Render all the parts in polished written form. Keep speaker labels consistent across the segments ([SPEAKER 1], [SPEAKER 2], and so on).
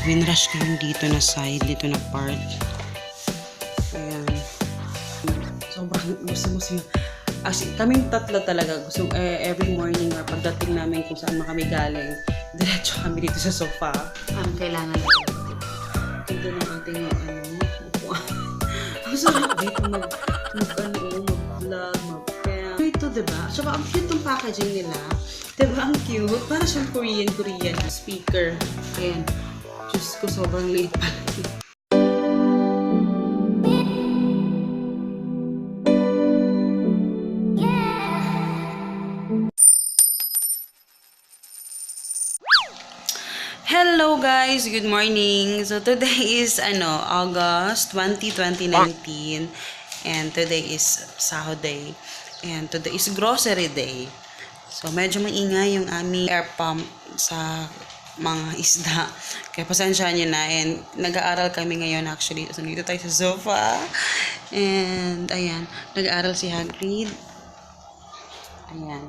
[SPEAKER 1] winrush ko yung dito na side, dito na part. Ayan. Sobrang gusto mo. Kaming tatlo talaga. Every morning or pagdating namin kung saan man kami galing, diretso kami dito sa sofa.
[SPEAKER 2] Kailangan lang.
[SPEAKER 1] Ito ng ating upuan. Ang sarap dito mag-vlog, mag-cam. Ito, diba? Saka ang cute ng packaging nila. Diba? Ang cute. Para siyang Korean speaker. Ayan. Diyos ko, sobrang liit pa. Hello guys, good morning. So today is August 20, 2019 and today is Sahod Day and today is grocery day. So medyo maingay yung aming air pump sa mga isda. Kaya pasensya nyo na, and nag-aaral kami ngayon actually. So dito tayo sa sofa and ayan, nag-aaral si Hagrid. Ayan.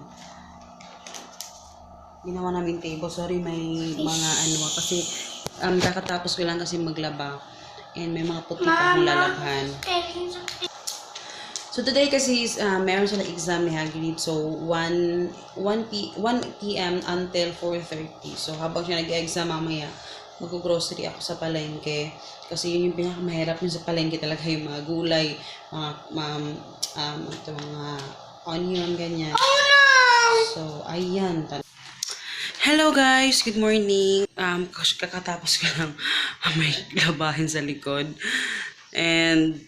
[SPEAKER 1] Ginawa namin table. Sorry, may mga kasi kakatapos ko lang kasi maglaba. And may mga puti pa akong lalabhan. So today kasi is, meron sila exam ni Hagrid. So 1 p.m. until 4:30. So habang siya nag-exam mamaya, mag-grocery ako sa palengke. Kasi yun yung pinakamahirap yun sa palengke talaga, yung mga gulay, mga onion, ganyan. So, ayan. Hello guys, good morning. Kakatapos ko lang may labahin sa likod. And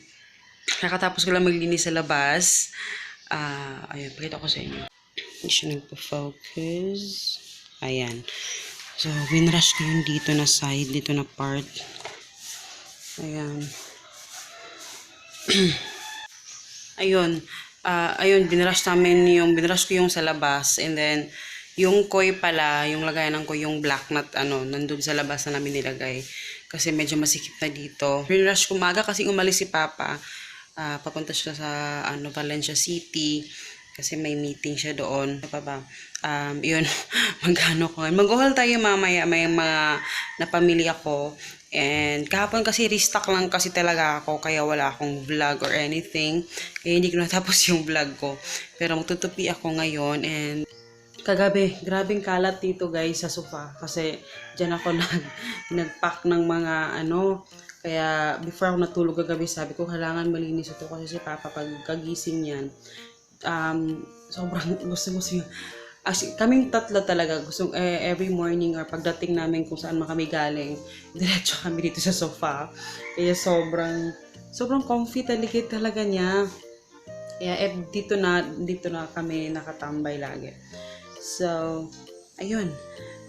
[SPEAKER 1] kakatapos ko lang maglinis sa labas. Ayan, pakita ko sa inyo. Hindi siya nagpa-focus. Ayan. So, winrush ko yung dito na side, dito na part. Ayan. Ayun, binrush ko yung sa labas, and then yung koi pala, yung lagayan ng koi, yung black nut, nandun sa labas na namin nilagay. Kasi medyo masikip na dito. Binrush ko maga kasi umalis si Papa. Papunta siya sa, Valencia City. Kasi may meeting siya doon. Yun, mag-haul tayo mamaya. May mga napamili ako. And kahapon kasi restock lang kasi talaga ako. Kaya wala akong vlog or anything. Kaya hindi ko natapos yung vlog ko. Pero magtutupi ako ngayon. And kagabi, grabing kalat dito guys sa sofa. Kasi dyan ako nagpack ng mga Kaya before ako natulog kagabi, sabi ko kailangan malinis ito. Kasi si Papa pag kagising yan, sobrang gusto mo. Kaming tatlo talaga, every morning or pagdating namin kung saan man kami galing, diretso kami dito sa sofa. Kaya sobrang comfy talaga niya. Kaya dito na kami nakatambay lagi. So, ayun.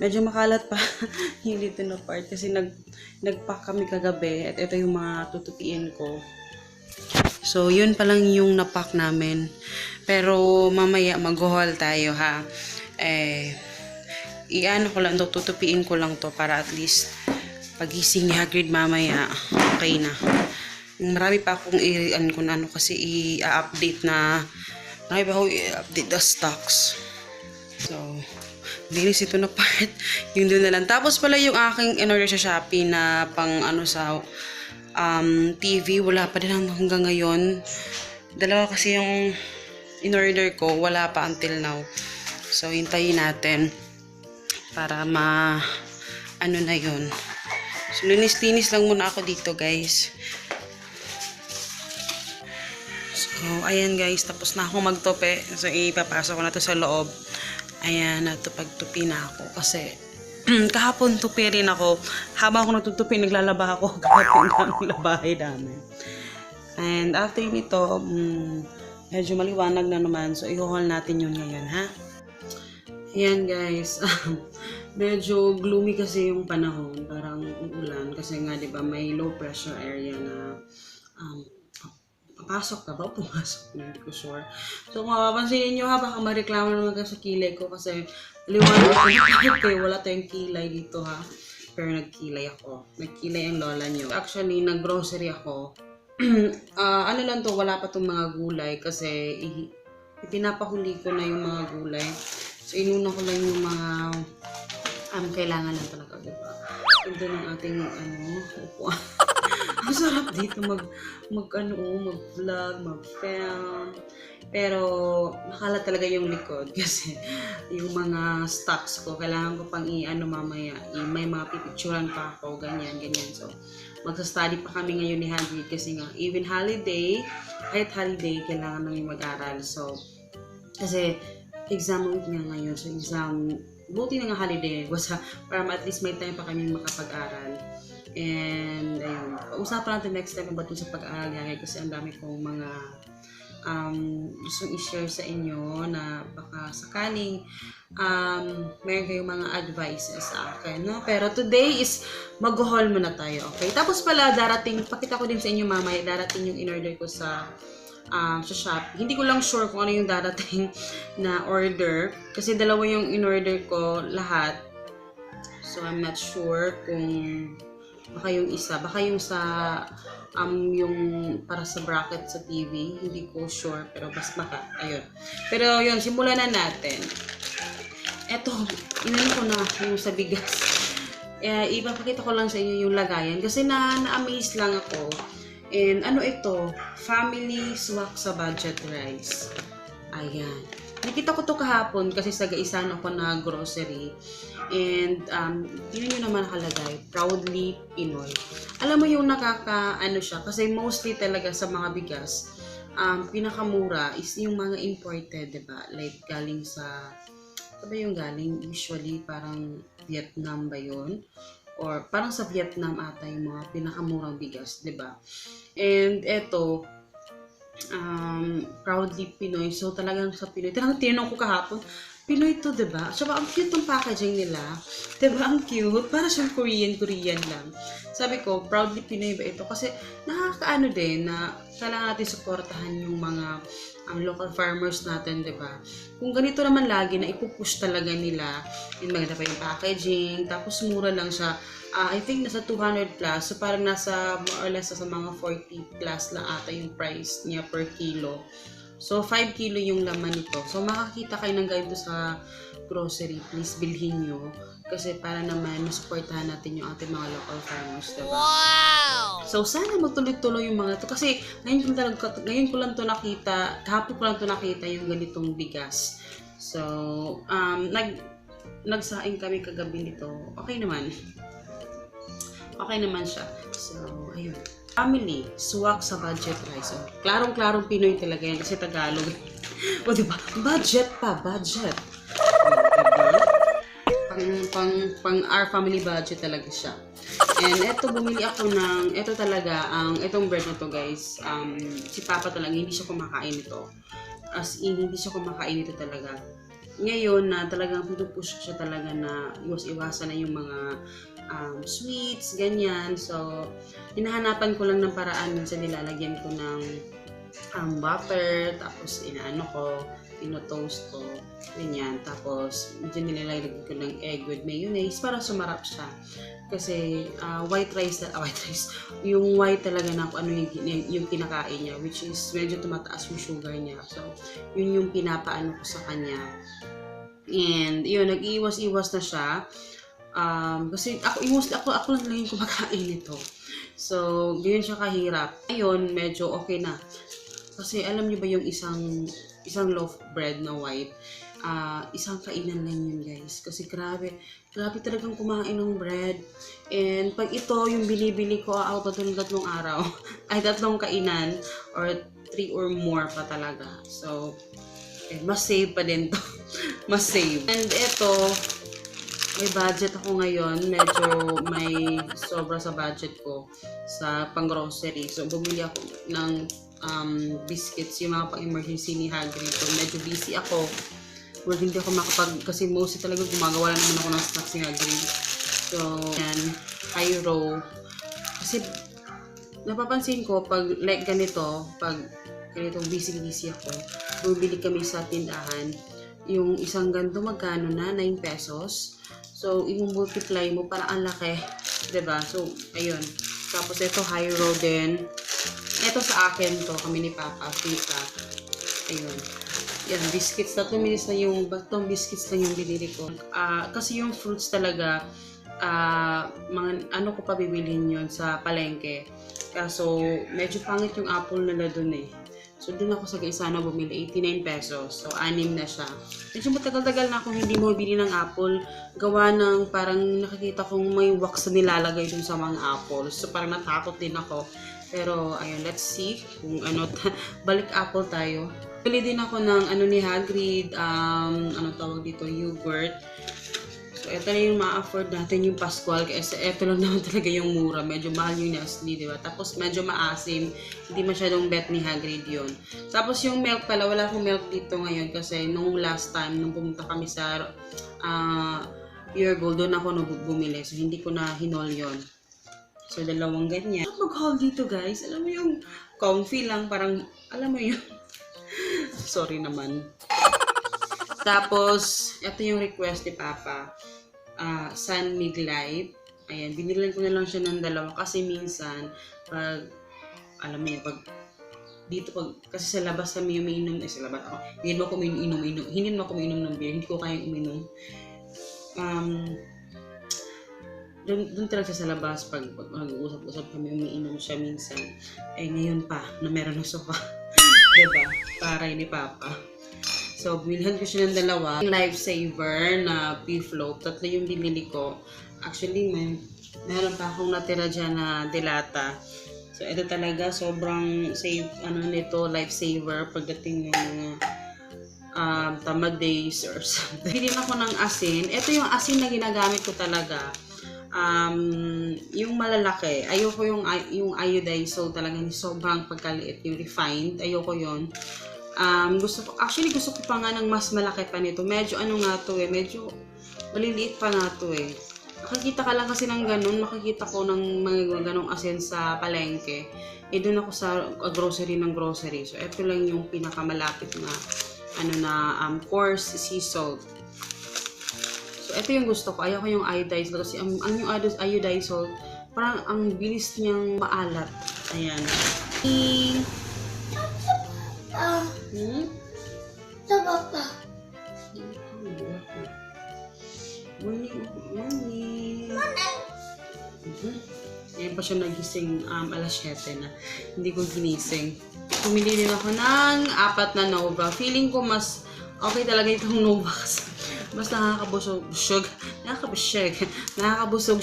[SPEAKER 1] Medyo makalat pa yung dito na part kasi nagpack kami kagabi at ito yung mga tutupiin ko. So, yun pa lang yung napack namin. Pero, mamaya mag-haul tayo, ha. Ko lang to, tutupiin ko lang to para at least pagising ni Hagrid mamaya, okay na. Marami pa akong kasi i-update na, marami pa akong i-update the stocks. So, linis ito na part. Yung doon na lang. Tapos pala yung aking in-order sa Shopee na pang sa TV, wala pa din hanggang ngayon. Dalawa kasi yung in-order ko, wala pa until now. So, hintayin natin para na yun. So, linis-linis lang muna ako dito, guys. So, ayan guys, tapos na ako magtupi. So, ipapasok ko na to sa loob. Ayan, natupagtupi na ako kasi kahapon tupi rin ako. Habang ako natutupi, naglalaba ako. Kahapon namin labahay namin. And after nito, medyo maliwanag na naman. So, i-haul natin yun ngayon, ha? Ayan, guys. Medyo gloomy kasi yung panahon. Parang uulan. Kasi nga, di ba, may low pressure area na papasok ka ba? Pumasok na, hindi ko sure. So, kung mapapansin niyo ha, baka mareklamo naman ka sa kilay ko kasi liwanag ko kayo, wala tayong kilay dito ha. Pero nagkilay ako. Nagkilay ang lola niyo. Actually, naggrocery ako. Lang to, wala pa tong mga gulay kasi ipinapahuli ko na yung mga gulay. So, inuna ko lang yung mga kailangan lang talaga, diba? Ganda ng ating, upuan. Ang sarap dito mag-vlog, mag-film. Pero, makalat talaga yung likod kasi yung mga stocks ko, kailangan ko pang mamaya. May mga pipicturan pa ako, ganyan. So, magsa-study pa kami ngayon ni Hadley kasi nga, even holiday, kahit holiday, kailangan namin mag-aral. So, kasi, exam week nga ngayon. So, buti na nga holiday. Para at least may time pa kami makapag-aral. And, ayun. Usapan natin next time about sa pag-aaral kasi ang dami kong mga gustong i-share sa inyo na baka sakaling meron kayong mga advices sa akin, no? Pero today is mag-haul muna tayo, okay? Tapos pala, pakita ko din sa inyo mamaya, darating yung in-order ko sa Shopee. Hindi ko lang sure kung ano yung darating na order kasi dalawa yung in-order ko lahat. So, I'm not sure kung baka yung isa, baka yung sa yung para sa bracket sa TV, hindi ko sure pero ayun. Pero yun, simulan na natin. Eto, inano ko na yung sa bigas. Ipapakita ko lang sa inyo yung lagayan kasi na-amaze lang ako. And ano ito? Family swak sa budget rice. Ayan. Nakita ko to kahapon kasi sa gaisan ako na grocery. And, tingnan nyo naman nakalagay, proudly Pinoy. Alam mo yung siya, kasi mostly talaga sa mga bigas, pinakamura is yung mga imported, diba? Like, galing sa, ano ba yung galing? Usually, parang Vietnam ba yun? Or, parang sa Vietnam ata yung mga pinakamurang bigas, diba? And, eto, proudly Pinoy. So, talagang sa Pinoy. Tinanong ko kahapon, Pinoy to, diba? Tsaka, ang cute ng packaging nila. Diba? Ang cute. Para siyang Korean lang. Sabi ko, proudly Pinoy ba ito? Kasi, nakakaano din na kailangan natin suportahan yung mga local farmers natin, diba? Kung ganito naman lagi na ipupush talaga nila, yung maganda pa yung packaging, tapos mura lang siya. I think nasa 200 plus. So, parang nasa more or less sa mga 40 plus lang ata yung price niya per kilo. So, 5 kilo yung laman nito. So, makakita kayo ng ganito sa grocery. Please, bilhin nyo. Kasi para naman masuportahan natin yung ating mga local farmers, diba? Wow! So, sana magtuloy-tuloy yung mga ito. Kasi, ngayon ko lang to nakita, kahapon ko lang to nakita yung ganitong bigas. So, nagsaing kami kagabi nito. Okay naman. Okay naman siya. So, ayun. Family, swak sa budget rice. So, klarong-klarong Pinoy talaga yan kasi Tagalog. O diba? Budget pa, budget. Diba? Pang our family budget talaga siya. And eto, bumili ako ng, eto talaga, etong bread na to guys, si Papa talaga, hindi siya kumakain ito. As in, hindi siya kumakain ito talaga. Ngayon na talagang pinupush siya talaga na iwasan na yung mga sweets, ganyan. So, hinahanapan ko lang ng paraan. Minsan nilalagyan ko ng butter, tapos toast ko, ganyan. Tapos, medyo nilalagyan ko ng egg with mayonnaise para sumarap siya. Kasi, white rice, yung white talaga na ano yung kinakain niya, which is medyo tumataas yung sugar niya. So, yun yung pinapaano ko sa kanya. And, yun, nag-iwas-iwas na siya. Kasi ako lang yung kumakain nito. So, ganyan siya kahirap. Ayun, medyo okay na. Kasi alam niyo ba yung isang loaf bread na white, isang kainan lang yun guys. Kasi grabe talagang kumain ng bread. And pag ito, yung binibili ko, tatlong araw, ay 3 kainan, or 3 or more pa talaga. So, mas save pa din to. Mas save. And ito, may budget ako ngayon. Medyo may sobra sa budget ko sa pang-grocery. So, bumili ako ng biscuits, yung mga pang-emergency ni Hagrid. So, medyo busy ako. Well, hindi ako kasi mostly talaga gumagawa naman ako ng snacks ni Hagrid. So, yan. Cairo. Kasi, napapansin ko, pag like ganito, pag busy ako, bumili kami sa tindahan, yung isang ganito magkano na? 9 pesos. So, i-multiply mo para ang laki. Diba? So, ayun. Tapos, ito, Hyro din. Ito sa akin to. Kami ni Papa. Tita. Ayun. Yan, biscuits. 3 minutes na yung, 2 biscuits lang yung binili ko. Kasi yung fruits talaga, mga ano ko pa bibilhin yun sa palengke. Kaso, medyo pangit yung apple nila dun eh. So, dun ako sa Gaisano bumili, 89 pesos. So, 6 na siya. Medyo matagal-tagal na akong hindi bumibili ng apple. Gawa ng parang nakikita kong may wax na nilalagay dun sa mga apples. So, parang natakot din ako. Pero, ayun, let's see kung ano, balik apple tayo. Bili din ako ng ano ni Hagrid, ano tawag dito, yogurt. So, ito na yung ma-afford natin yung Pascual kasi ito lang naman talaga yung mura. Medyo mahal yung Nestle, di ba? Tapos medyo maasim. Hindi masyadong bet ni Hagrid yun. Tapos yung milk pala, wala akong milk dito ngayon kasi nung last time, nung pumunta kami sa Pure Gold, doon ako bumili. So, hindi ko na hinol yun. So, dalawang ganyan. Mag-haul dito, guys. Alam mo yung comfy lang. Parang, alam mo yun. Sorry naman. Tapos, ito yung request ni Papa. San Mig Life. Ayan, binilan ko na lang siya ng dalawa kasi minsan, pag, alam mo yun, pag, dito pag, kasi sa labas kami umiinom, sa labas ako, hindi mo ako umiinom ng beer, hindi ko kayang uminom. Doon talaga sa labas, pag mag-uusap-usap kami, umiinom siya minsan. Eh, ngayon pa, na meron na sofa. Diba? Para ni Papa. So, bilhan ko siya ng dalawa. Lifesaver na pea float. 3 yung binili ko. Actually, meron pa akong natira dyan na dilata. So, ito talaga, sobrang safe, nito, lifesaver, pagdating ng tamad days or something. Bilhin ako ng asin. Ito yung asin na ginagamit ko talaga. Yung malalaki. Ayoko yung iodized. So, talagang sobrang pagkaliit. Yung refined. Ayoko yon. Gusto ko pa nga ng mas malaki pa nito. Medyo medyo maliliit pa nga to eh. Makikita ka lang kasi ng ganun, makikita ko ng mga ganong asin sa palengke. Eh doon ako sa grocery. So ito lang yung pinakamalapit na coarse sea salt. So ito yung gusto ko. Ayaw ko yung iodized kasi ang yung iodized salt, parang ang bilis niyang maalat. Ayan.
[SPEAKER 2] Papa.
[SPEAKER 1] Morning. Ngayon pa siya nagising alas 7 na. Hindi ko ginising. Pumili din ako ng 4 na Nova. Feeling ko mas okay talaga itong Nova kasi mas nakakabusog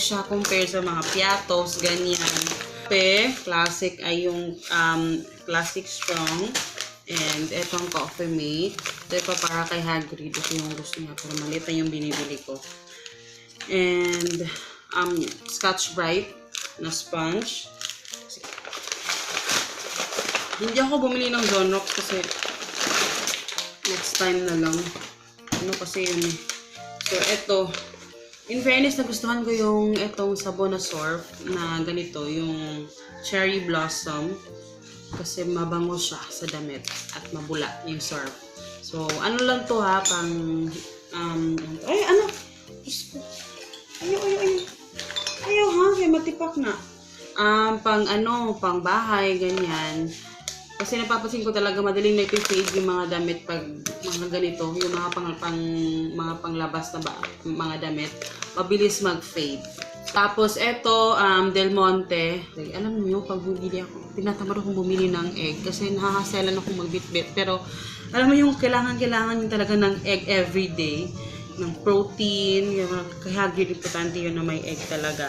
[SPEAKER 1] siya compare sa mga piatos, ganyan. Classic ay yung classic strong. And etong coffee mate. Ito pa para kay Hagrid. Ito yung gusto niya. Pero maliit na yung binibili ko. And Scotch Brite na sponge. Hindi ako bumili ng Zonrox kasi next time na lang. Ano kasi yun eh. So ito. In fairness, nagustuhan ko yung etong sabon na surf na ganito. Yung Cherry Blossom. Kasi mabango siya sa damit at mabula yung surf. So, ano lang to ha, pang, ayaw ha, kaya matipak na. Pang bahay, ganyan. Kasi napapansin ko talaga madaling na-fade yung mga damit pag mga ganito, yung mga mga panglabas na mga damit, mabilis mag-fade. Tapos, eto, Del Monte. Alam niyo, pag bumili ako, tinatamad akong bumili ng egg kasi nakakaselan akong magbitbit. Pero, alam mo yung kailangan yung talaga ng egg everyday. Ng protein. Kaya importante yun na may egg talaga.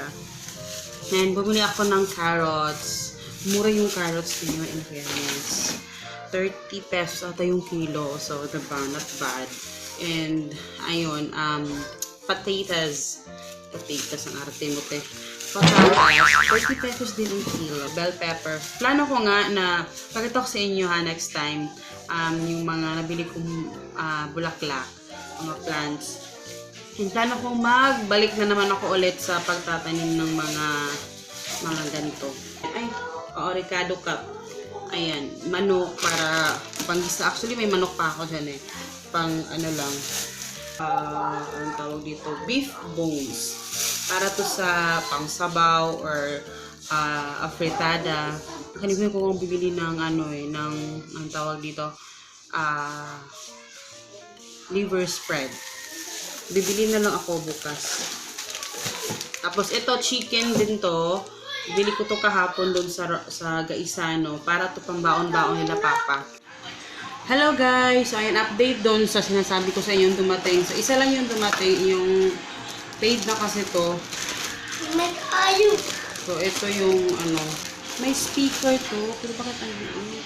[SPEAKER 1] And, bumili ako ng carrots. Mura yung carrots niyo, in fairness. 30 pesos ata yung kilo. So, diba, not bad. And, ayun, potatoes ang arte mo, te. Patatas, 30 pesos din ang kilo. Bell pepper. Plano ko nga na, pakita ko sa inyo ha, next time, yung mga nabili kong bulaklak, mga plants. And plano ko magbalik na naman ako ulit sa pagtatanim ng mga ganito. Avocado cup. Ayan, manok para panggisa. Actually, may manok pa ako dyan eh. Pang ano lang. Ang tawag dito, beef bones. Para to sa pangsabaw or afritada. Kanina ko kung bibili ng ang tawag dito, liver spread. Bibili na lang ako bukas. Tapos ito, chicken din to. Bili ko to kahapon doon sa Gaisano para to pambaon-baon nila papa. Hello guys! So, ayan, update doon sa sinasabi ko sa inyo dumating. So, isa lang yung dumating, yung paid na kasi to. So, ito yung, ano, may speaker to. Pero bakit ang liit?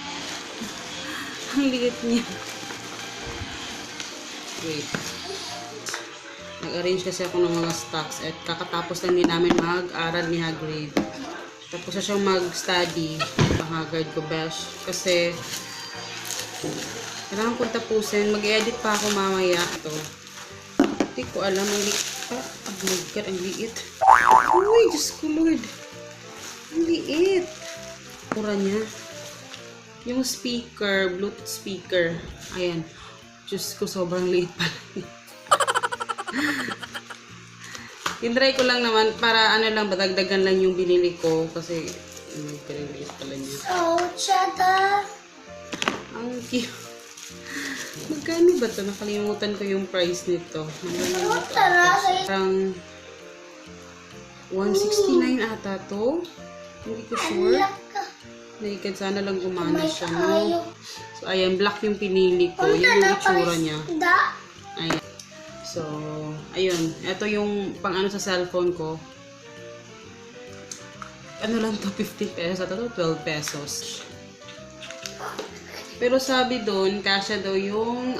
[SPEAKER 1] Ang liit niya. Wait. Nag-arrange kasi ako ng mga stocks at kakatapos lang din namin mag-aral ni Hagrid. Tapos na siyang mag-study ang Hagrid ko, besh. Kasi, kailangan kong tapusin. Mag-edit pa ako mamaya. Ito. Hindi ko alam. Ang liit. Oh my God, ang liit. Uy, Diyos ko, Lord. Ang liit. Pura niya. Yung speaker, Bluetooth speaker. Ayan. Diyos ko, sobrang liit pala. Tinry ko lang naman para ano lang, badagdagan lang yung binili ko. Kasi, may piniliit pala niya.
[SPEAKER 2] Oh, chata.
[SPEAKER 1] Ang cute. Magkano ba ito? Nakalimutan ko yung price nito. Parang 169 ata to. Hindi ko sure. Nakikid, sana lang gumana siya, no? So, ayan, black yung pinili ko. Yun yung itsura niya. Ayan. So, ayun. Ito yung pang ano sa cellphone ko. Ano lang to? 15 pesos. Ito 12 pesos. Pero sabi doon, kasya daw yung,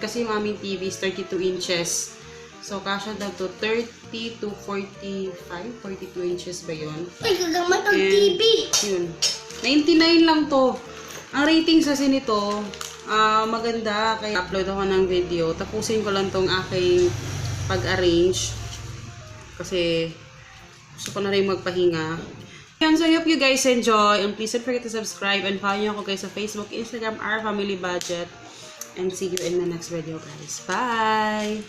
[SPEAKER 1] kasi yung aming TV is 32 inches. So, kasya daw to 30 to 45, 42 inches ba yun?
[SPEAKER 2] Ay, gagamit ang
[SPEAKER 1] And,
[SPEAKER 2] TV.
[SPEAKER 1] Yun. 99 lang to. Ang ratings kasi nito, maganda. Kaya upload ako ng video. Tapusin ko lang tong aking pag-arrange. Kasi gusto ko na rin magpahinga. Yan, so I hope you guys enjoy. And please don't forget to subscribe and follow nyo ako guys sa Facebook, Instagram, Our Family Budget. And see you in the next video guys. Bye!